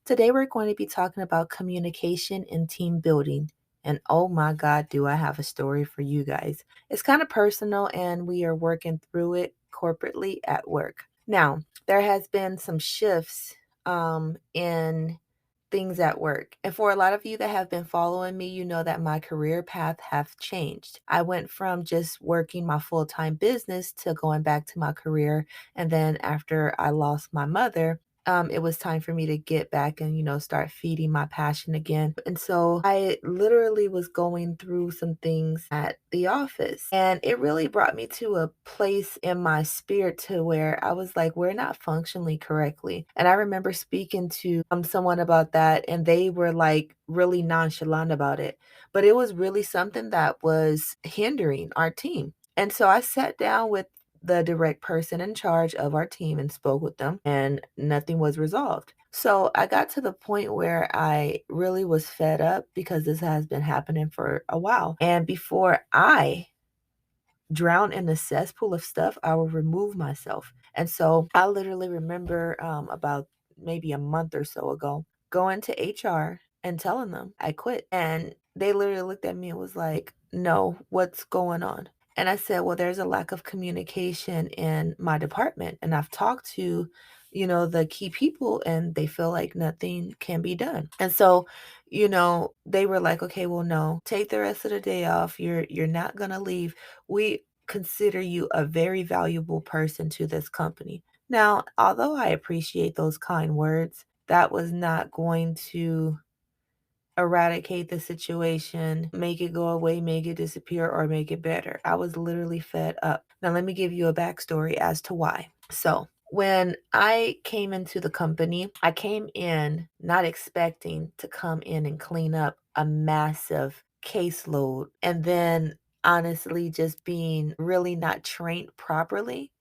Today, we're going to be talking about communication and team building. And oh my God, do I have a story for you guys? It's kind of personal, and we are working through it corporately at work. Now, there has been some shifts in things at work. And for a lot of you that have been following me, you know that my career path have changed. I went from just working my full-time business to going back to my career. And then after I lost my mother, it was time for me to get back and, start feeding my passion again. And so I literally was going through some things at the office, and it really brought me to a place in my spirit to where I was like, we're not functioning correctly. And I remember speaking to someone about that, and they were like really nonchalant about it. But it was really something that was hindering our team. And so I sat down with the direct person in charge of our team and spoke with them, and nothing was resolved. So I got to the point where I really was fed up because this has been happening for a while. And before I drown in a cesspool of stuff, I will remove myself. And so I literally remember about maybe a month or so ago going to HR and telling them I quit. And they literally looked at me and was like, no, what's going on? And I said, well, there's a lack of communication in my department. And I've talked to, the key people, and they feel like nothing can be done. And so, they were like, okay, well, no, take the rest of the day off. You're not gonna leave. We consider you a very valuable person to this company. Now, although I appreciate those kind words, that was not going to eradicate the situation, make it go away, make it disappear, or make it better. I was literally fed up. Now, let me give you a backstory as to why. So, when I came into the company, I came in not expecting to come in and clean up a massive caseload, and then honestly just being really not trained properly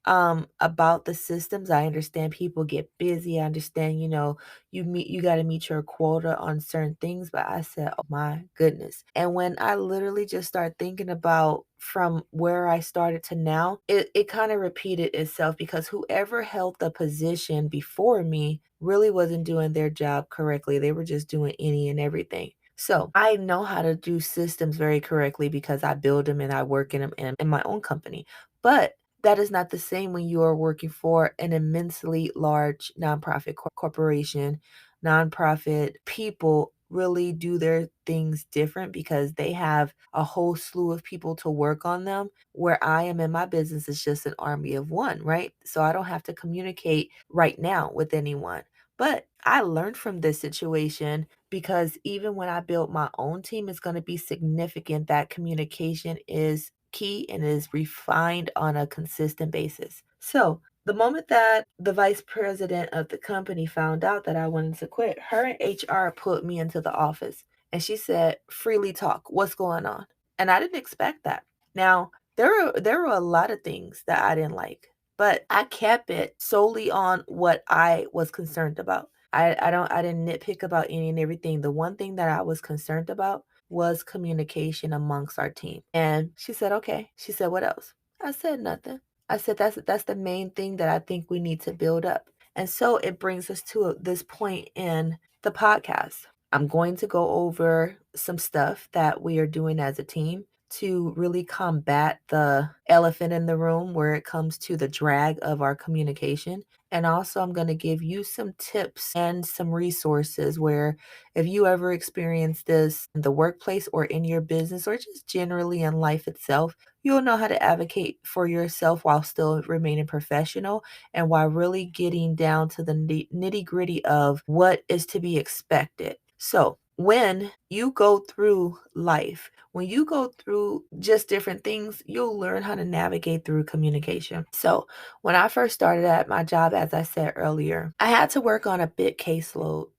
about the systems. I understand people get busy. I understand, you got to meet your quota on certain things, but I said, "Oh my goodness." And when I literally just start thinking about from where I started to now, it kind of repeated itself because whoever held the position before me really wasn't doing their job correctly. They were just doing any and everything. So I know how to do systems very correctly because I build them and I work in them in my own company. But that is not the same when you are working for an immensely large nonprofit corporation. Nonprofit people really do their things different because they have a whole slew of people to work on them. Where I am in my business, it's just an army of one, right? So I don't have to communicate right now with anyone. But I learned from this situation because even when I build my own team, it's going to be significant that communication is key and is refined on a consistent basis. So, the moment that the vice president of the company found out that I wanted to quit, her and HR put me into the office, and she said, "Freely talk. What's going on?" And I didn't expect that. Now, there were a lot of things that I didn't like, but I kept it solely on what I was concerned about. I didn't nitpick about any and everything. The one thing that I was concerned about was communication amongst our team. And she said, "Okay." She said, "What else?" I said, "Nothing." I said, "That's the main thing that I think we need to build up." And so it brings us to this point in the podcast. I'm going to go over some stuff that we are doing as a team to really combat the elephant in the room where it comes to the drag of our communication. And also, I'm going to give you some tips and some resources where if you ever experience this in the workplace or in your business or just generally in life itself, you'll know how to advocate for yourself while still remaining professional and while really getting down to the nitty gritty of what is to be expected. So, when you go through life, when you go through just different things, you'll learn how to navigate through communication. So, when I first started at my job, as I said earlier, I had to work on a big caseload.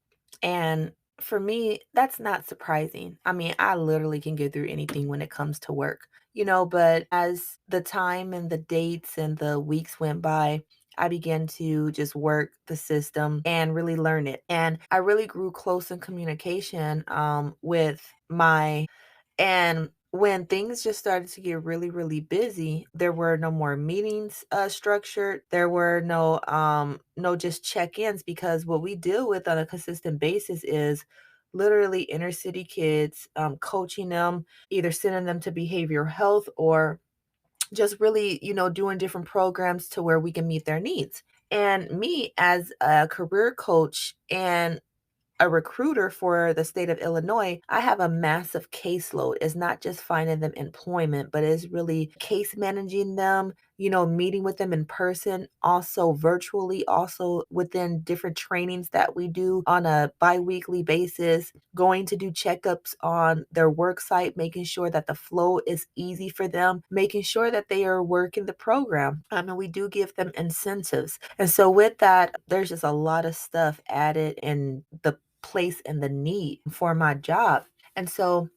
And for me, that's not surprising. I mean, I literally can get through anything when it comes to work, but as the time and the dates and the weeks went by, I began to just work the system and really learn it. And I really grew close in communication with my and when things just started to get really, really busy, there were no more meetings structured. There were no just check-ins, because what we deal with on a consistent basis is literally inner city kids, coaching them, either sending them to behavioral health or just really, doing different programs to where we can meet their needs. And me as a career coach and a recruiter for the state of Illinois, I have a massive caseload. It's not just finding them employment, but it's really case managing them, meeting with them in person, also virtually, also within different trainings that we do on a bi-weekly basis, going to do checkups on their work site, making sure that the flow is easy for them, making sure that they are working the program. And we do give them incentives. And so with that, there's just a lot of stuff added in the place and the need for my job. And so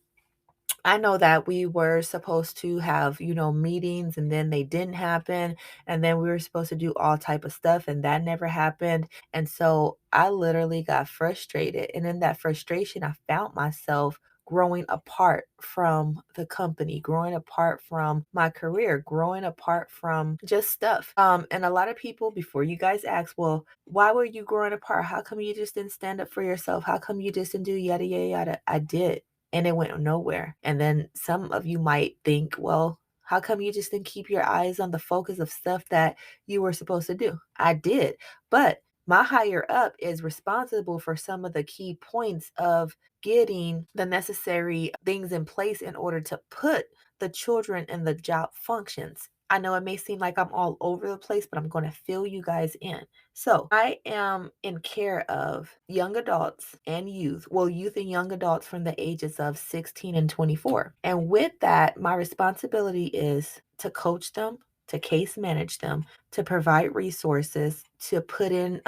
I know that we were supposed to have, meetings, and then they didn't happen. And then we were supposed to do all type of stuff and that never happened. And so I literally got frustrated. And in that frustration, I found myself growing apart from the company, growing apart from my career, growing apart from just stuff. And a lot of people, before you guys ask, well, why were you growing apart? How come you just didn't stand up for yourself? How come you just didn't do yada yada yada? I did, and it went nowhere. And then some of you might think, well, how come you just didn't keep your eyes on the focus of stuff that you were supposed to do? I did. But my higher up is responsible for some of the key points of getting the necessary things in place in order to put the children in the job functions. I know it may seem like I'm all over the place, but I'm going to fill you guys in. So I am in care of young adults and youth, well, youth and young adults from the ages of 16 and 24. And with that, my responsibility is to coach them, to case manage them, to provide resources, to put in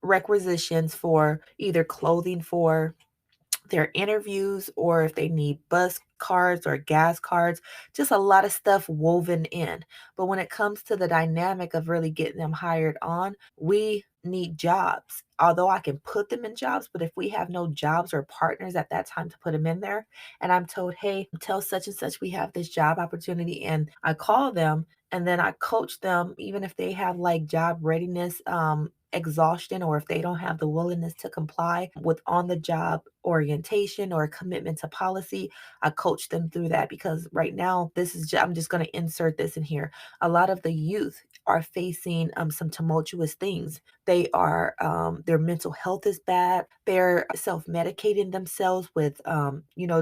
requisitions for either clothing for their interviews, or if they need bus cards or gas cards, just a lot of stuff woven in. But when it comes to the dynamic of really getting them hired on, we need jobs. Although I can put them in jobs, but if we have no jobs or partners at that time to put them in there, and I'm told, hey, tell such and such we have this job opportunity, and I call them and then I coach them, even if they have like job readiness, exhaustion, or if they don't have the willingness to comply with on the job orientation or commitment to policy, I coach them through that. Because right now, I'm just going to insert this in here. A lot of the youth are facing some tumultuous things. Their mental health is bad. They're self-medicating themselves with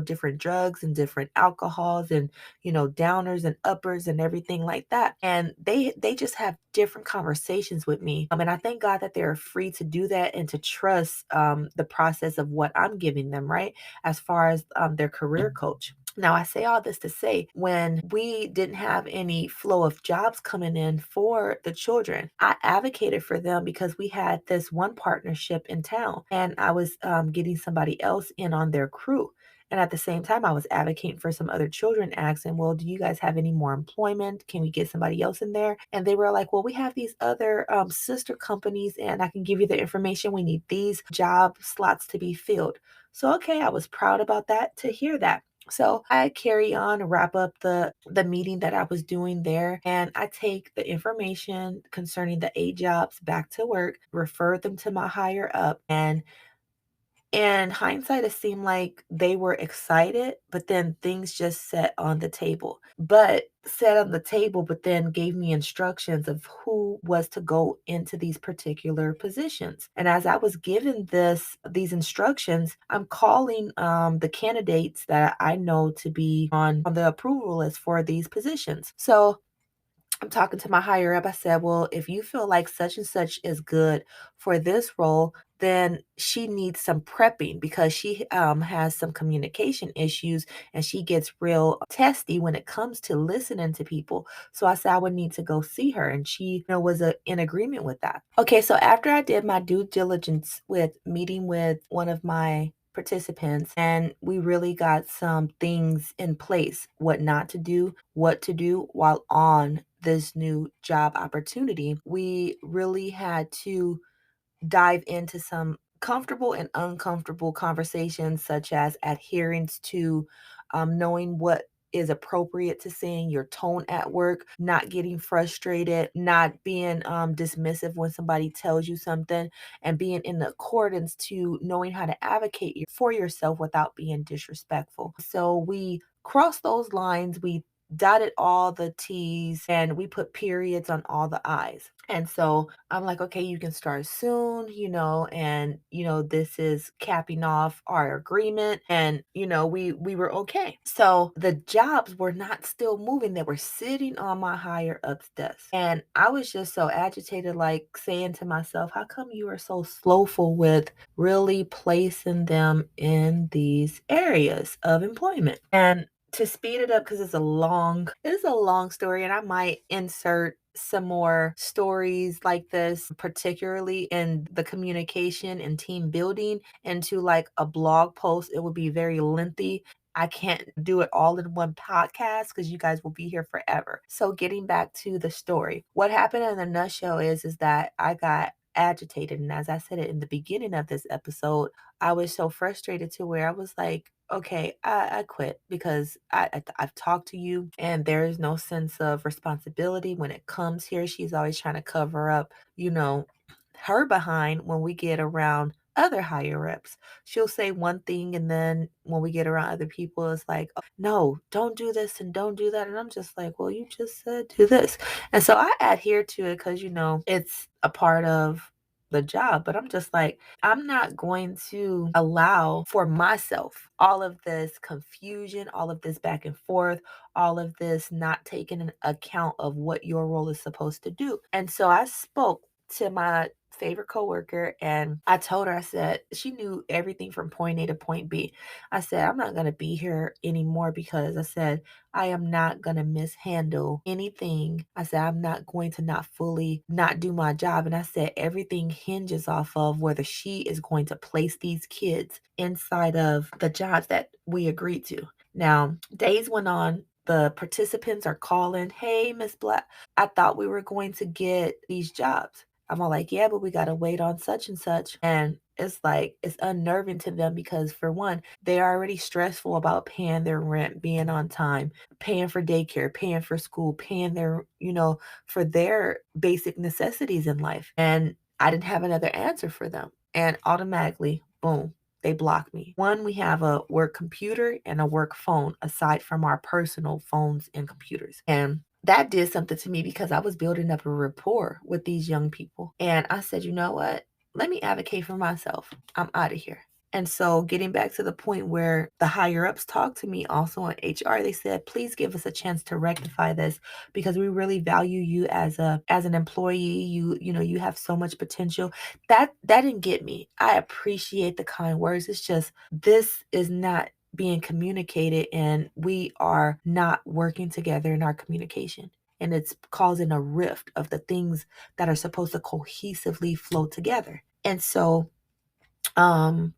different drugs and different alcohols and downers and uppers and everything like that. And they just have different conversations with me. And I thank God that they're free to do that and to trust the process of what I'm giving them, right? As far as their career coach. Now, I say all this to say, when we didn't have any flow of jobs coming in for the children, I advocated for them because we had this one partnership in town, and I was getting somebody else in on their crew. And at the same time, I was advocating for some other children, asking, well, do you guys have any more employment? Can we get somebody else in there? And they were like, well, we have these other sister companies, and I can give you the information. We need these job slots to be filled. So, okay, I was proud about that, to hear that. So I carry on, wrap up the meeting that I was doing there, and I take the information concerning the 8 jobs back to work, refer them to my higher up, and in hindsight, it seemed like they were excited, but then things just set on the table, but then gave me instructions of who was to go into these particular positions. And as I was given these instructions, I'm calling the candidates that I know to be on the approval list for these positions. So I'm talking to my higher up. I said, well, if you feel like such and such is good for this role, then she needs some prepping, because she has some communication issues and she gets real testy when it comes to listening to people. So I said I would need to go see her, and she was in agreement with that. Okay, so after I did my due diligence with meeting with one of my participants, and we really got some things in place, what not to do, what to do while on this new job opportunity, we really had to dive into some comfortable and uncomfortable conversations, such as adherence to knowing what is appropriate to saying, your tone at work, not getting frustrated, not being dismissive when somebody tells you something, and being in accordance to knowing how to advocate for yourself without being disrespectful. So we crossed those lines. We dotted all the T's and we put periods on all the I's. And so I'm like, okay, you can start soon, and this is capping off our agreement. And we were okay. So the jobs were not still moving. They were sitting on my higher ups desk. And I was just so agitated, like saying to myself, how come you are so slowful with really placing them in these areas of employment? And to speed it up, because it is a long story, and I might insert some more stories like this, particularly in the communication and team building, into like a blog post. It would be very lengthy. I can't do it all in one podcast because you guys will be here forever. So getting back to the story, what happened in a nutshell is that I got agitated. And as I said it in the beginning of this episode, I was so frustrated to where I was like, okay, I quit because I've talked to you and there is no sense of responsibility when it comes here. She's always trying to cover up, her behind when we get around other higher ups. She'll say one thing and then when we get around other people, it's like, "Oh, no, don't do this and don't do that." And I'm just like, well, you just said do this. And so I adhere to it because, it's a part of the job. But I'm just like, I'm not going to allow for myself all of this confusion, all of this back and forth, all of this not taking an account of what your role is supposed to do. And so I spoke to my favorite coworker and I told her, I said, she knew everything from point A to point B. I said, I'm not going to be here anymore because I said, I am not going to mishandle anything. I said, I'm not going to not fully not do my job. And I said, everything hinges off of whether she is going to place these kids inside of the jobs that we agreed to. Now, days went on. The participants are calling, hey, Miss Black, I thought we were going to get these jobs. I'm all like, yeah, but we got to wait on such and such. And it's like, it's unnerving to them because, for one, they're already stressful about paying their rent, being on time, paying for daycare, paying for school, paying their, for their basic necessities in life. And I didn't have another answer for them. And automatically, boom, they block me. One, we have a work computer and a work phone aside from our personal phones and computers. And that did something to me because I was building up a rapport with these young people. And I said, you know what? Let me advocate for myself. I'm out of here. And so getting back to the point where the higher ups talked to me also in HR, they said, please give us a chance to rectify this because we really value you as an employee. You have so much potential. That didn't get me. I appreciate the kind words. It's just this is not being communicated and we are not working together in our communication. And it's causing a rift of the things that are supposed to cohesively flow together. And so um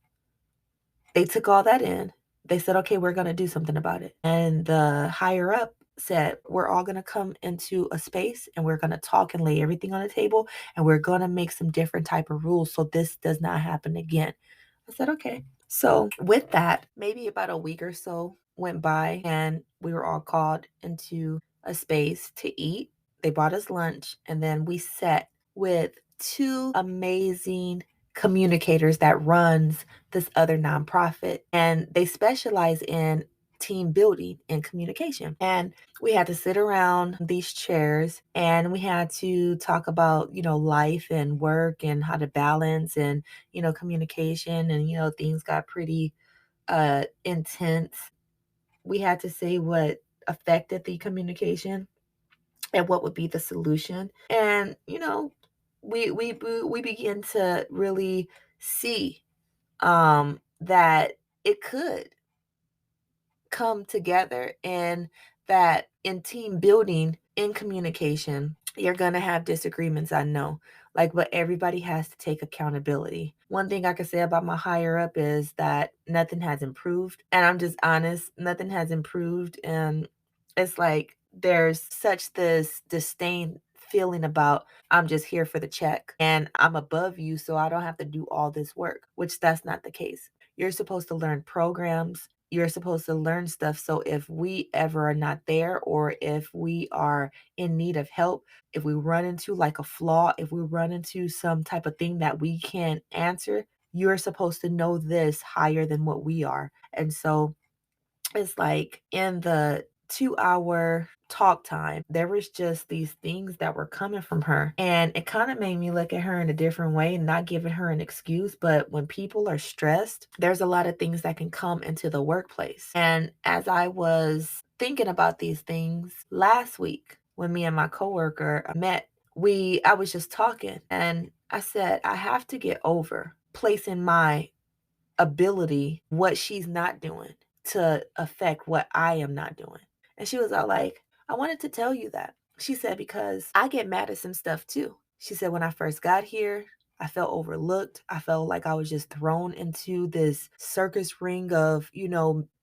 they took all that in. They said, okay, we're going to do something about it. And the higher up said, we're all going to come into a space and we're going to talk and lay everything on the table. And we're going to make some different type of rules so this does not happen again. I said, okay. So with that, maybe about a week or so went by and we were all called into a space to eat. They bought us lunch and then we sat with two amazing communicators that runs this other nonprofit, and they specialize in team building and communication. And we had to sit around these chairs and we had to talk about, life and work and how to balance and, communication, and, things got pretty intense. We had to say what affected the communication and what would be the solution. And, we begin to really see that it could come together, and that in team building, in communication, you're going to have disagreements, I know. Like, but everybody has to take accountability. One thing I can say about my higher up is that nothing has improved. And I'm just honest, nothing has improved. And it's like there's such this disdain feeling about, I'm just here for the check and I'm above you, so I don't have to do all this work, which that's not the case. You're supposed to learn programs you're supposed to learn stuff. So if we ever are not there, or if we are in need of help, if we run into like a flaw, if we run into some type of thing that we can't answer, you're supposed to know this higher than what we are. And so it's like in the 2-hour talk time, there was just these things that were coming from her. And it kind of made me look at her in a different way, not giving her an excuse. But when people are stressed, there's a lot of things that can come into the workplace. And as I was thinking about these things last week, when me and my coworker met, I was just talking, and I said, I have to get over placing my ability, what she's not doing, to affect what I am not doing. And she was all like, I wanted to tell you that. She said, because I get mad at some stuff too. She said, when I first got here, I felt overlooked. I felt like I was just thrown into this circus ring of,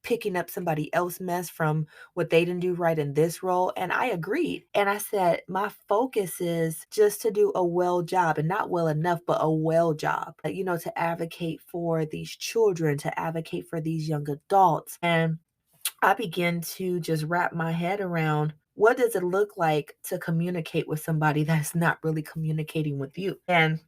picking up somebody else's mess from what they didn't do right in this role. And I agreed. And I said, my focus is just to do a well job, and not well enough, but a well job, to advocate for these children, to advocate for these young adults. And I began to just wrap my head around, what does it look like to communicate with somebody that's not really communicating with you? And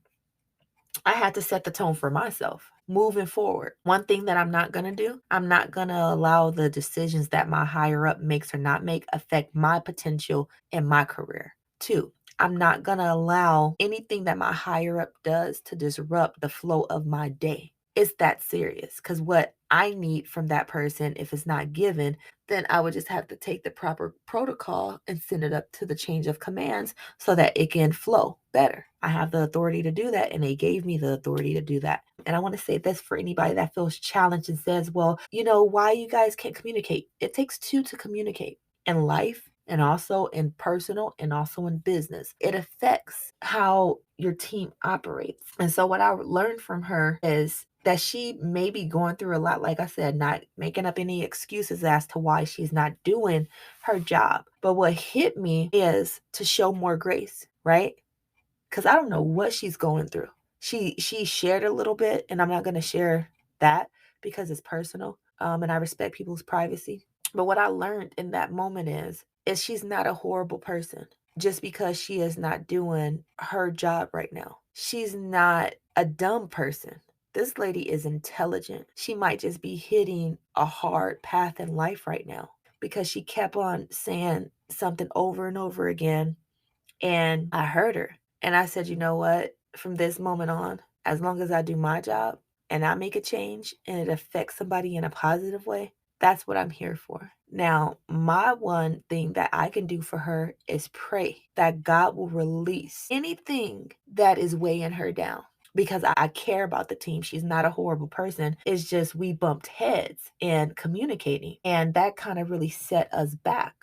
I had to set the tone for myself moving forward. One thing that I'm not going to do, I'm not going to allow the decisions that my higher up makes or not make affect my potential in my career. Two, I'm not going to allow anything that my higher up does to disrupt the flow of my day. It's that serious, because what I need from that person, if it's not given, then I would just have to take the proper protocol and send it up to the change of commands so that it can flow better. I have the authority to do that, and they gave me the authority to do that. And I want to say this for anybody that feels challenged and says, well, why you guys can't communicate? It takes two to communicate in life, and also in personal, and also in business. It affects how your team operates. And so what I learned from her is that she may be going through a lot, like I said, not making up any excuses as to why she's not doing her job. But what hit me is to show more grace, right? Because I don't know what she's going through. She shared a little bit, and I'm not going to share that because it's personal, and I respect people's privacy. But what I learned in that moment is she's not a horrible person just because she is not doing her job right now. She's not a dumb person. This lady is intelligent. She might just be hitting a hard path in life right now because she kept on saying something over and over again, and I heard her. And I said, you know what? From this moment on, as long as I do my job and I make a change and it affects somebody in a positive way, that's what I'm here for. Now, my one thing that I can do for her is pray that God will release anything that is weighing her down, because I care about the team. She's not a horrible person. It's just we bumped heads in communicating, and that kind of really set us back.